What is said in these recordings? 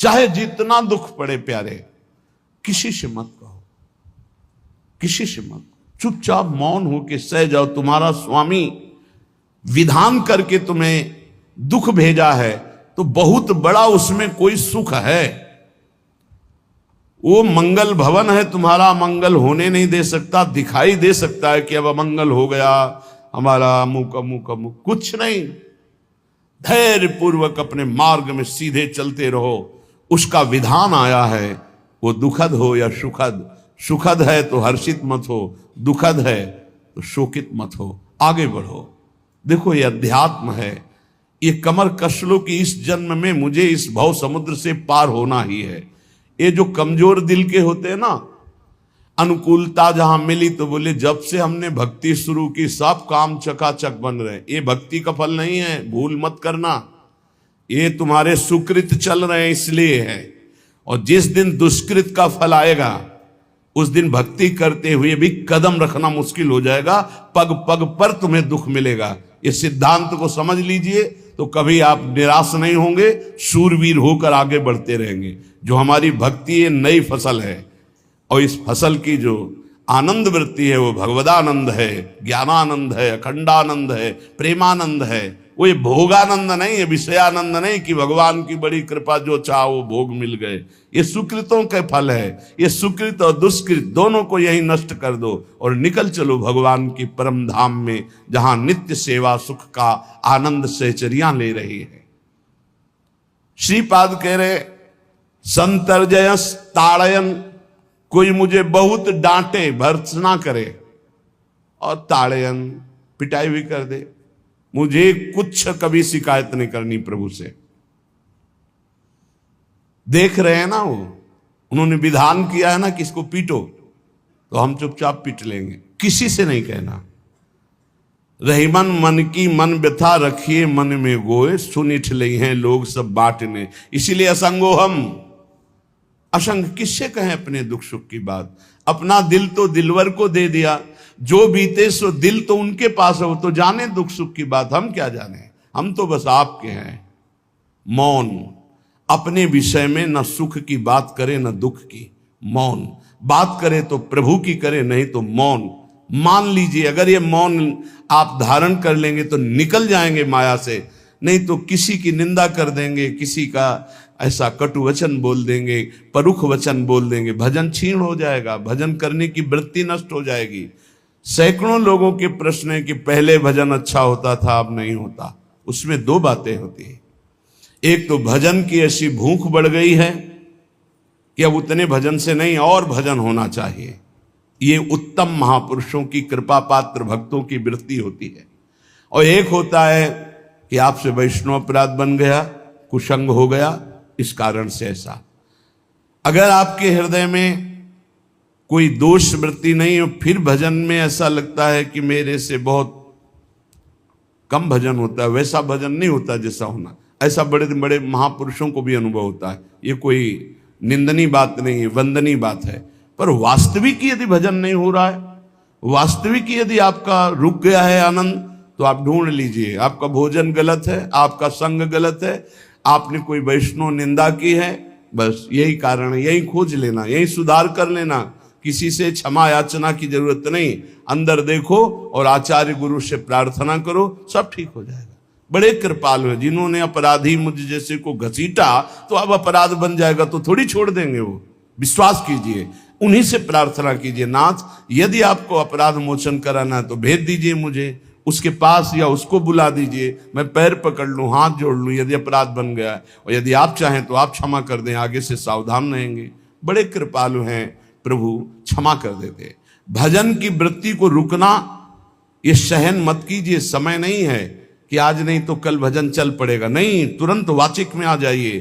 चाहे जितना दुख पड़े प्यारे, किसी से मत कहो, किसी से मत, चुपचाप मौन होके सह जाओ। तुम्हारा स्वामी विधान करके तुम्हें दुख भेजा है तो बहुत बड़ा उसमें कोई सुख है। वो मंगल भवन है, तुम्हारा मंगल होने नहीं दे सकता। दिखाई दे सकता है कि अब अमंगल हो गया हमारा, अमुक अमुक अमुक, कुछ नहीं। धैर्य पूर्वक अपने मार्ग में सीधे चलते रहो। उसका विधान आया है, वो दुखद हो या सुखद, सुखद है तो हर्षित मत हो, दुखद है तो शोकित मत हो, आगे बढ़ो। देखो ये अध्यात्म है, ये कमर कस लो कि इस जन्म में मुझे इस भव समुद्र से पार होना ही है। ये जो कमजोर दिल के होते हैं ना, अनुकूलता जहां मिली तो बोले जब से हमने भक्ति शुरू की सब काम चकाचक बन रहे। ये भक्ति का फल नहीं है, भूल मत करना। ये तुम्हारे सुकृत चल रहे हैं इसलिए है। और जिस दिन दुष्कृत का फल आएगा उस दिन भक्ति करते हुए भी कदम रखना मुश्किल हो जाएगा, पग पग पर तुम्हें दुख मिलेगा। इस सिद्धांत को समझ लीजिए तो कभी आप निराश नहीं होंगे, शूरवीर होकर आगे बढ़ते रहेंगे। जो हमारी भक्ति ये नई फसल है और इस फसल की जो आनंद वृत्ति है वो भगवदानंद है, ज्ञानानंद है, अखंडानंद है, प्रेमानंद है। वो ये भोगानंद नहीं है, विषयानंद नहीं कि भगवान की बड़ी कृपा जो चाहो वो भोग मिल गए। ये सुकृतों के फल है। ये सुकृत और दुष्कृत दोनों को यही नष्ट कर दो और निकल चलो भगवान की परम धाम में, जहां नित्य सेवा सुख का आनंद सहचर्या ले रही है। श्रीपाद कह रहे संतर्जयस ताड़यन, कोई मुझे बहुत डांटे भर्त्सना करे और ताड़यन पिटाई भी कर दे, मुझे कुछ कभी शिकायत नहीं करनी प्रभु से। देख रहे हैं ना, वो उन्होंने विधान किया है ना कि इसको पीटो, तो हम चुपचाप पीट लेंगे, किसी से नहीं कहना। रहीमन मन की मन व्यथा रखिए मन में गोए, सुनिठ ले हैं लोग सब बांटने। इसीलिए असंगो हम, असंग किससे कहें अपने दुख सुख की बात। अपना दिल तो दिलवर को दे दिया, जो बीते सो दिल तो उनके पास है, वो तो जाने दुख सुख की बात, हम क्या जाने। हम तो बस आपके हैं। मौन, अपने विषय में न सुख की बात करे न दुख की। मौन बात करे तो प्रभु की करे, नहीं तो मौन। मान लीजिए अगर ये मौन आप धारण कर लेंगे तो निकल जाएंगे माया से, नहीं तो किसी की निंदा कर देंगे, किसी का ऐसा कटु वचन बोल देंगे, परुख वचन बोल देंगे, भजन छीण हो जाएगा, भजन करने की वृत्ति नष्ट हो जाएगी। सैकड़ों लोगों के प्रश्न है कि पहले भजन अच्छा होता था अब नहीं होता। उसमें दो बातें होती है, एक तो भजन की ऐसी भूख बढ़ गई है कि अब उतने भजन से नहीं और भजन होना चाहिए। ये उत्तम महापुरुषों की कृपा पात्र भक्तों की वृत्ति होती है। और एक होता है कि आपसे वैष्णव अपराध बन गया, कुसंग हो गया, इस कारण से ऐसा। अगर आपके हृदय में कोई दोष वृत्ति नहीं हो, फिर भजन में ऐसा लगता है कि मेरे से बहुत कम भजन होता है, वैसा भजन नहीं होता जैसा होना। ऐसा बड़े बड़े महापुरुषों को भी अनुभव होता है। ये कोई निंदनीय बात नहीं है, वंदनीय बात है। पर वास्तविक यदि भजन नहीं हो रहा है, वास्तविक यदि आपका रुक गया है आनंद, तो आप ढूंढ लीजिए आपका भोजन गलत है, आपका संग गलत है, आपने कोई वैष्णव निंदा की है। बस यही कारण है, यही खोज लेना, यही सुधार कर लेना। किसी से क्षमा याचना की जरूरत नहीं, अंदर देखो और आचार्य गुरु से प्रार्थना करो, सब ठीक हो जाएगा। बड़े कृपालु है, जिन्होंने अपराधी मुझ जैसे को घसीटा तो अब अपराध बन जाएगा तो थोड़ी छोड़ देंगे वो। विश्वास कीजिए, उन्हीं से प्रार्थना कीजिए, नाथ यदि आपको अपराध मोचन कराना है तो भेज दीजिए मुझे उसके पास, या उसको बुला दीजिए, मैं पैर पकड़ लूं, हाथ जोड़ लूं यदि अपराध बन गया है। और यदि आप चाहें तो आप क्षमा कर दें, आगे से सावधान रहेंगे। बड़े कृपालु हैं प्रभु, क्षमा कर देते। भजन की वृत्ति को रुकना ये सहन मत कीजिए। समय नहीं है कि आज नहीं तो कल भजन चल पड़ेगा, नहीं, तुरंत वाचिक में आ जाइए,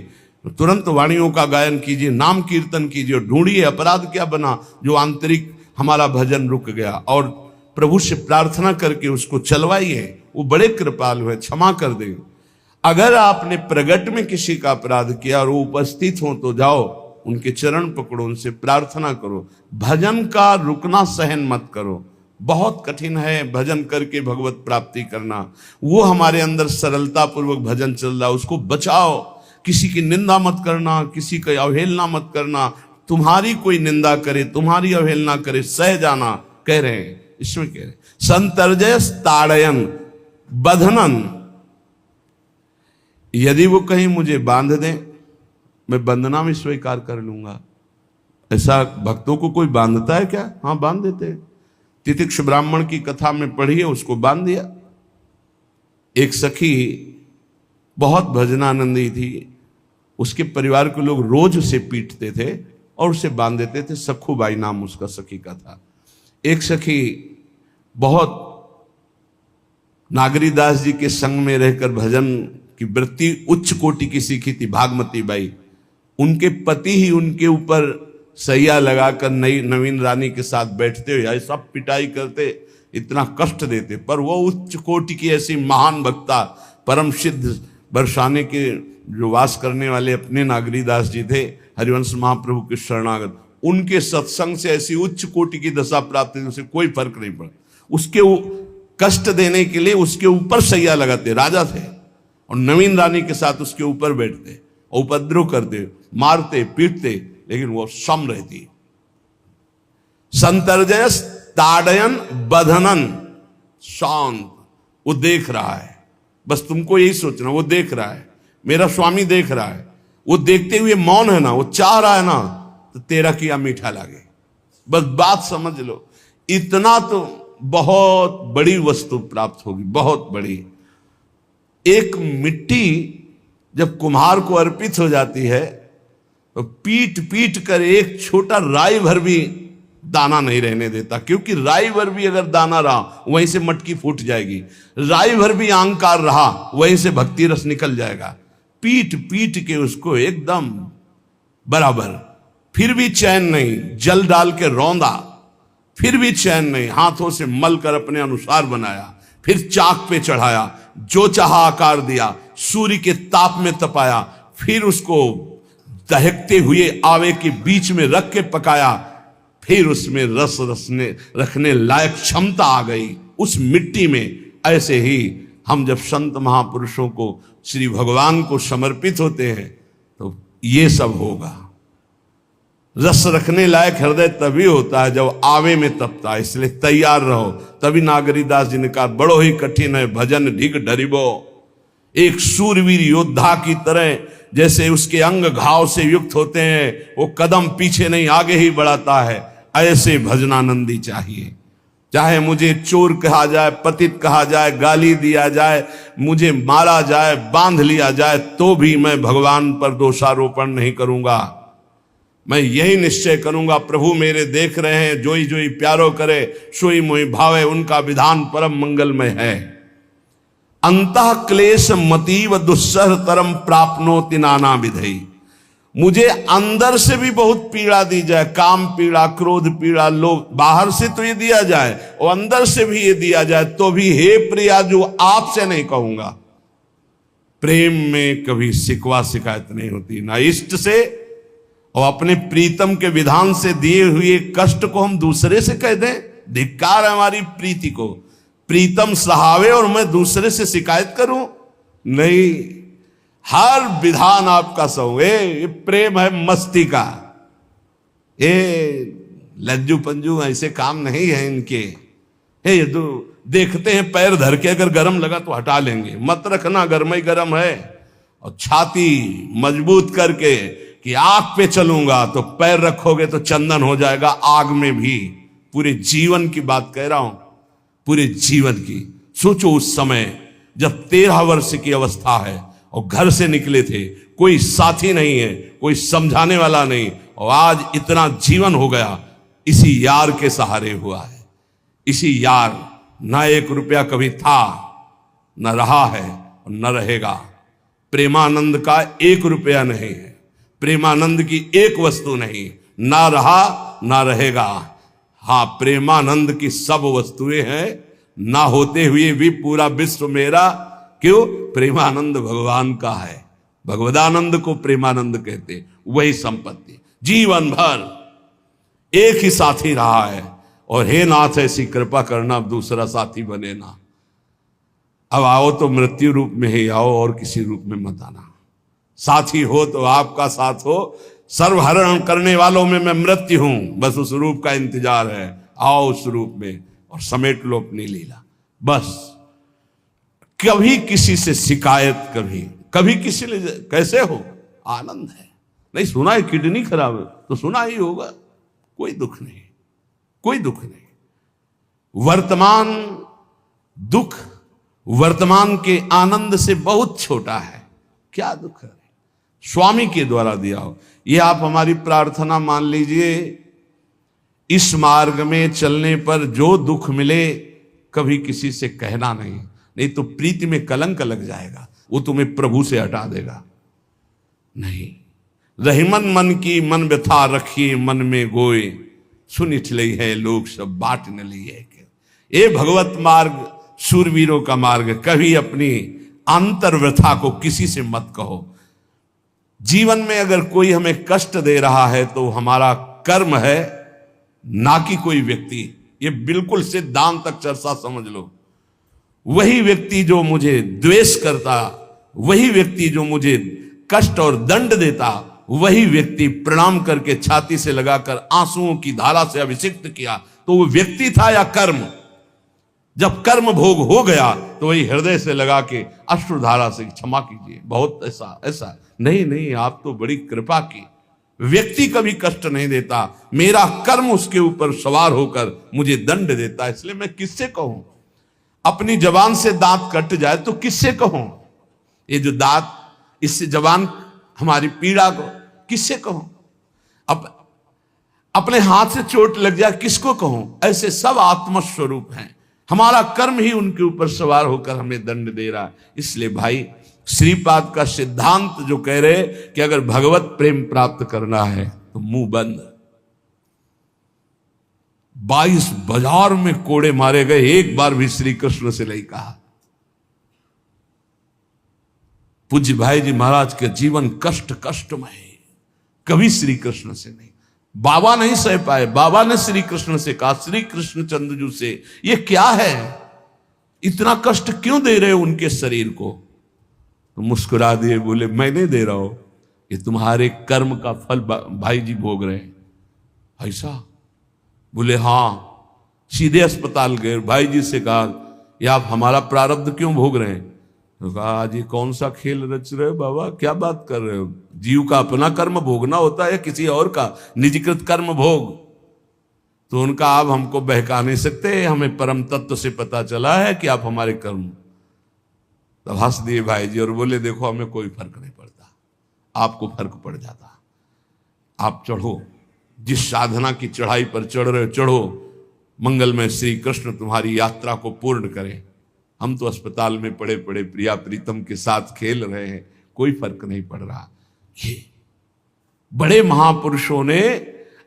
तुरंत वाणियों का गायन कीजिए, नाम कीर्तन कीजिए, ढूंढिए अपराध क्या बना जो आंतरिक हमारा भजन रुक गया, और प्रभु से प्रार्थना करके उसको चलवाइए। वो बड़े कृपालु है, क्षमा कर देंगे। अगर आपने प्रगट में किसी का अपराध किया और वो उपस्थित हो तो जाओ उनके चरण पकड़ो, उनसे प्रार्थना करो। भजन का रुकना सहन मत करो, बहुत कठिन है भजन करके भगवत प्राप्ति करना। वो हमारे अंदर सरलता पूर्वक भजन चल रहा है, उसको बचाओ। किसी की निंदा मत करना, किसी की अवहेलना मत करना, तुम्हारी कोई निंदा करे, तुम्हारी अवहेलना करे, सह जाना, कह रहे हैं, इसमें कह रहे हैं संतर्जय ताड़यन बंधनन। यदि वो कहीं मुझे बांध दें, मैं बंधना में स्वीकार कर लूंगा। ऐसा भक्तों को कोई बांधता है क्या? हाँ, बांध देते हैं। तितिक्ष ब्राह्मण की कथा में पढ़िए, उसको बांध दिया। एक सखी बहुत भजनानंदी थी, उसके परिवार के लोग रोज उसे पीटते थे और उसे बांध देते थे। सखूबाई नाम उसका सखी का था। एक सखी बहुत नागरीदास जी के संग में रहकर भजन की वृत्ति उच्च कोटि की सीखी थी, भागमती बाई। उनके पति ही उनके ऊपर सैया लगाकर नई नवीन रानी के साथ बैठते हुए सब पिटाई करते, इतना कष्ट देते, पर वो उच्च कोटि की ऐसी महान भक्ता, परम सिद्ध बरसाने के जो वास करने वाले अपने नागरीदास जी थे, हरिवंश महाप्रभु के शरणागत, उनके सत्संग से ऐसी उच्च कोटि की दशा प्राप्त हुई, उसे कोई फर्क नहीं पड़ा। उसके कष्ट देने के लिए उसके ऊपर सैया लगाते, राजा थे, और नवीन रानी के साथ उसके ऊपर बैठते, उपद्रव करते, मारते पीटते, लेकिन वो सम रहती। संतर्जय ताड़यन बंधनन, शांत, वो देख रहा है, बस तुमको यही सोचना, वो देख रहा है, मेरा स्वामी देख रहा है। वो देखते हुए मौन है ना, वो चाह रहा है ना, तो तेरा किया मीठा लागे, बस बात समझ लो। इतना तो बहुत बड़ी वस्तु प्राप्त होगी, बहुत बड़ी। एक मिट्टी जब कुम्हार को अर्पित हो जाती है तो पीट पीट कर एक छोटा राई भर भी दाना नहीं रहने देता, क्योंकि राई भर भी अगर दाना रहा वहीं से मटकी फूट जाएगी, राई भर भी अहंकार रहा वहीं से भक्ति रस निकल जाएगा। पीट पीट के उसको एकदम बराबर, फिर भी चैन नहीं, जल डाल के रौंदा, फिर भी चैन नहीं, हाथों से मल कर अपने अनुसार बनाया, फिर चाक पे चढ़ाया, जो चाहा आकार दिया, सूर्य के ताप में तपाया, फिर उसको दहकते हुए आवे के बीच में रख के पकाया, फिर उसमें रस रखने लायक क्षमता आ गई उस मिट्टी में। ऐसे ही हम जब संत महापुरुषों को, श्री भगवान को समर्पित होते हैं तो ये सब होगा। रस रखने लायक हृदय तभी होता है जब आवे में तपता है, इसलिए तैयार रहो। तभी नागरीदास जी ने कहा, बड़ो ही कठिन है भजन ढिग डरिबो। एक सूरवीर योद्धा की तरह जैसे उसके अंग घाव से युक्त होते हैं, वो कदम पीछे नहीं आगे ही बढ़ाता है, ऐसे भजनानंदी चाहिए। चाहे मुझे चोर कहा जाए, पतित कहा जाए, गाली दिया जाए, मुझे मारा जाए, बांध लिया जाए, तो भी मैं भगवान पर दोषारोपण नहीं करूंगा। मैं यही निश्चय करूंगा, प्रभु मेरे देख रहे हैं, जोई जोई प्यारो करे सोई मोई भावे, उनका विधान परम मंगलमय है। अंतः क्लेश मतीव दुस्सह तरम प्राप्नोति नाना विधि। मुझे अंदर से भी बहुत पीड़ा दी जाए, काम पीड़ा, क्रोध पीड़ा, लोग बाहर से तो ये दिया जाए और अंदर से भी ये दिया जाए, तो भी हे प्रिया जो आपसे नहीं कहूंगा। प्रेम में कभी शिकवा शिकायत नहीं होती, ना इष्ट से और अपने प्रीतम के विधान से दिए हुए कष्ट को हम दूसरे से कह दें, धिक्कार है हमारी प्रीति को। प्रीतम सहावे और मैं दूसरे से शिकायत करूं? नहीं, हर विधान आपका सहूं। ये प्रेम है मस्ती का, ये लज्जू पंजू ऐसे काम नहीं है इनके। ये देखते हैं पैर धर के, अगर गर्म लगा तो हटा लेंगे, मत रखना गर्म ही गर्म है। और छाती मजबूत करके कि आग पे चलूंगा, तो पैर रखोगे तो चंदन हो जाएगा आग में भी। पूरे जीवन की बात कह रहा हूं, पूरे जीवन की। सोचो उस समय जब 13 वर्ष की अवस्था है और घर से निकले थे, कोई साथी नहीं है, कोई समझाने वाला नहीं, और आज इतना जीवन हो गया, इसी यार के सहारे हुआ है। इसी यार, ना 1 रुपया कभी था, न रहा है और न रहेगा। प्रेमानंद का 1 रुपया नहीं है, प्रेमानंद की एक वस्तु नहीं, ना रहा ना रहेगा। हाँ, प्रेमानंद की सब वस्तुएं हैं, ना होते हुए भी पूरा विश्व मेरा। क्यों? प्रेमानंद भगवान का है, भगवदानंद को प्रेमानंद कहते। वही संपत्ति जीवन भर एक ही साथी रहा है, और हे नाथ ऐसी कृपा करना अब दूसरा साथी बने ना। अब आओ तो मृत्यु रूप में ही आओ, और किसी रूप में मत आना। साथी हो तो आपका साथ हो, सर्वहरण करने वालों में मैं मृत्यु हूं, बस उस रूप का इंतजार है, आओ उस रूप में और समेट लो अपनी लीला। बस कभी किसी से शिकायत, कभी किसी ने कैसे हो, आनंद है। नहीं सुना है किडनी खराब है तो सुना ही होगा, कोई दुख नहीं, कोई दुख नहीं। वर्तमान दुख वर्तमान के आनंद से बहुत छोटा है, क्या दुख है, स्वामी के द्वारा दिया हो। ये आप हमारी प्रार्थना मान लीजिए, इस मार्ग में चलने पर जो दुख मिले कभी किसी से कहना नहीं तो प्रीति में कलंक लग जाएगा, वो तुम्हें प्रभु से हटा देगा। नहीं, रहीमन मन की मन व्यथा रखिए मन में गोए, सुनिठ लई है लोग सब बाट न लिए। ये भगवत मार्ग शूरवीरों का मार्ग, कभी अपनी अंतर व्यथा को किसी से मत कहो। जीवन में अगर कोई हमें कष्ट दे रहा है तो हमारा कर्म है, ना कि कोई व्यक्ति। ये बिल्कुल सिद्धांत तक चर्चा समझ लो। वही व्यक्ति जो मुझे द्वेष करता, वही व्यक्ति जो मुझे कष्ट और दंड देता, वही व्यक्ति प्रणाम करके छाती से लगाकर आंसुओं की धारा से अभिषिक्त किया, तो वो व्यक्ति था या कर्म? जब कर्म भोग हो गया तो वही हृदय से लगा के अश्रुधारा से क्षमा कीजिए, बहुत ऐसा नहीं, आप तो बड़ी कृपा की। व्यक्ति कभी कष्ट नहीं देता, मेरा कर्म उसके ऊपर सवार होकर मुझे दंड देता, इसलिए मैं किससे कहूं? अपनी जबान से दांत कट जाए तो किससे कहूं? ये जो दांत, इससे जबान हमारी पीड़ा को किससे कहूं? अब अपने हाथ से चोट लग जाए किसको कहूं? ऐसे सब आत्मस्वरूप हैं, हमारा कर्म ही उनके ऊपर सवार होकर हमें दंड दे रहा। इसलिए भाई श्रीपाद का सिद्धांत जो कह रहे कि अगर भगवत प्रेम प्राप्त करना है तो मुंह बंद। 22 बाजार में कोड़े मारे गए, एक बार भी श्री कृष्ण से नहीं कहा। पूज्य भाई जी महाराज के जीवन कष्टमय है, कभी श्री कृष्ण से नहीं। बाबा नहीं सह पाए, बाबा ने श्री कृष्ण से कहा, श्री कृष्ण चंद्रजू से, ये क्या है, इतना कष्ट क्यों दे रहे हो उनके शरीर को? तो मुस्कुरा दिए, बोले मैं नहीं दे रहा हूं, ये तुम्हारे कर्म का फल भाई जी भोग रहे हैं। ऐसा? बोले हाँ। सीधे अस्पताल गए, भाई जी से कहा ये आप हमारा प्रारब्ध क्यों भोग रहे हैं? तो कहा आज ये कौन सा खेल रच रहे हो बाबा, क्या बात कर रहे हो? जीव का अपना कर्म भोगना होता है, किसी और का निजीकृत कर्म भोग? तो उनका आप हमको बहका नहीं सकते, हमें परम तत्व से पता चला है कि आप हमारे कर्म। तब हंस दिए भाई जी और बोले देखो हमें कोई फर्क नहीं पड़ता, आपको फर्क पड़ जाता। आप चढ़ो, जिस साधना की चढ़ाई पर चढ़ रहे हो चढ़ो, मंगलमय श्री कृष्ण तुम्हारी यात्रा को पूर्ण करें। हम तो अस्पताल में पड़े पड़े प्रिया प्रीतम के साथ खेल रहे हैं, कोई फर्क नहीं पड़ रहा। ये बड़े महापुरुषों ने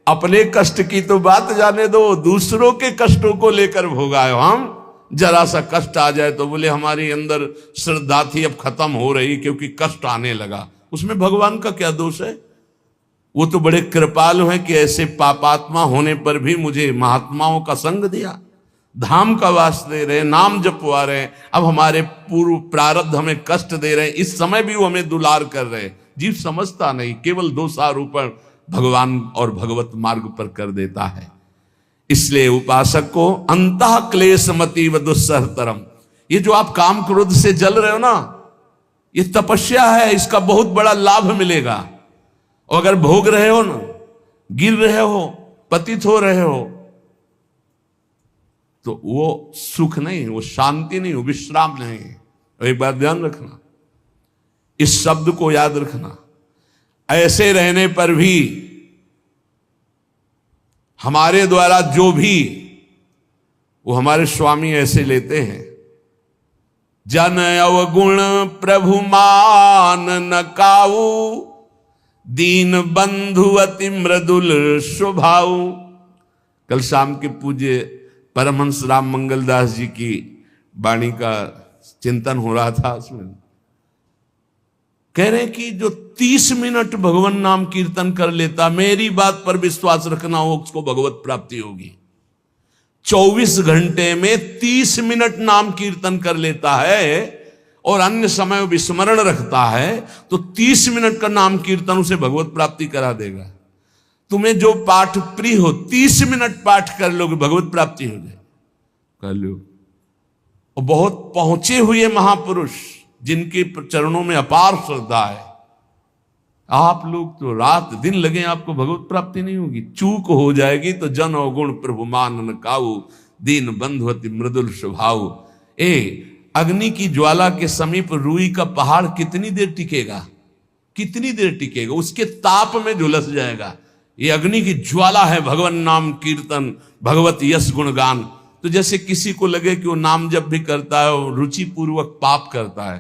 अपने कष्ट की तो बात जाने दो, दूसरों के कष्टों को लेकर भोगाए। हम जरा सा कष्ट आ जाए तो बोले हमारी अंदर श्रद्धा थी अब खत्म हो रही क्योंकि कष्ट आने लगा। उसमें भगवान का क्या दोष है? वो तो बड़े कृपालु हैं कि ऐसे पापात्मा होने पर भी मुझे महात्माओं का संग दिया, धाम का वास दे रहे, नाम जपवा रहे। अब हमारे पूर्व प्रारब्ध हमें कष्ट दे रहे हैं, इस समय भी वो हमें दुलार कर रहे। जीव समझता नहीं, केवल दोषारोपण भगवान और भगवत मार्ग पर कर देता है। इसलिए उपासक को अंतः क्लेशमति व दुस्सहतरम, ये जो आप काम क्रोध से जल रहे हो ना, ये तपस्या है, इसका बहुत बड़ा लाभ मिलेगा। और अगर भोग रहे हो ना, गिर रहे हो, पतित हो रहे हो, तो वो सुख नहीं, वो शांति नहीं, वो विश्राम नहीं। और एक बात ध्यान रखना, इस शब्द को याद रखना, ऐसे रहने पर भी हमारे द्वारा जो भी, वो हमारे स्वामी ऐसे लेते हैं, जन अवगुण प्रभु मान न काऊ, दीन बंधु अति मृदुल स्वभाव। कल शाम के पूज्य परमहंस राम मंगलदास जी की वाणी का चिंतन हो रहा था, उसमें कह रहे कि जो 30 मिनट भगवान नाम कीर्तन कर लेता, मेरी बात पर विश्वास रखना हो, उसको भगवत प्राप्ति होगी। 24 घंटे में 30 मिनट नाम कीर्तन कर लेता है, और अन्य समय विस्मरण रखता है तो 30 मिनट का नाम कीर्तन उसे भगवत प्राप्ति करा देगा। तुम्हें जो पाठ प्रिय हो 30 मिनट पाठ कर लोगे, भगवत प्राप्ति हो जाए, कर लो। और बहुत पहुंचे हुए महापुरुष जिनके चरणों में अपार श्रद्धा है, आप लोग तो रात दिन लगे आपको भगवत प्राप्ति नहीं होगी। चूक हो जाएगी तो जन अवगुण प्रभु मान काऊ, दीन बंधुवती मृदुल स्वभाव। अग्नि की ज्वाला के समीप रुई का पहाड़ कितनी देर टिकेगा, कितनी देर टिकेगा, उसके ताप में झुलस जाएगा। ये अग्नि की ज्वाला है भगवान नाम कीर्तन, भगवत यश गुणगान। तो जैसे किसी को लगे कि वो नाम जब भी करता है वो रुचि पूर्वक पाप करता है,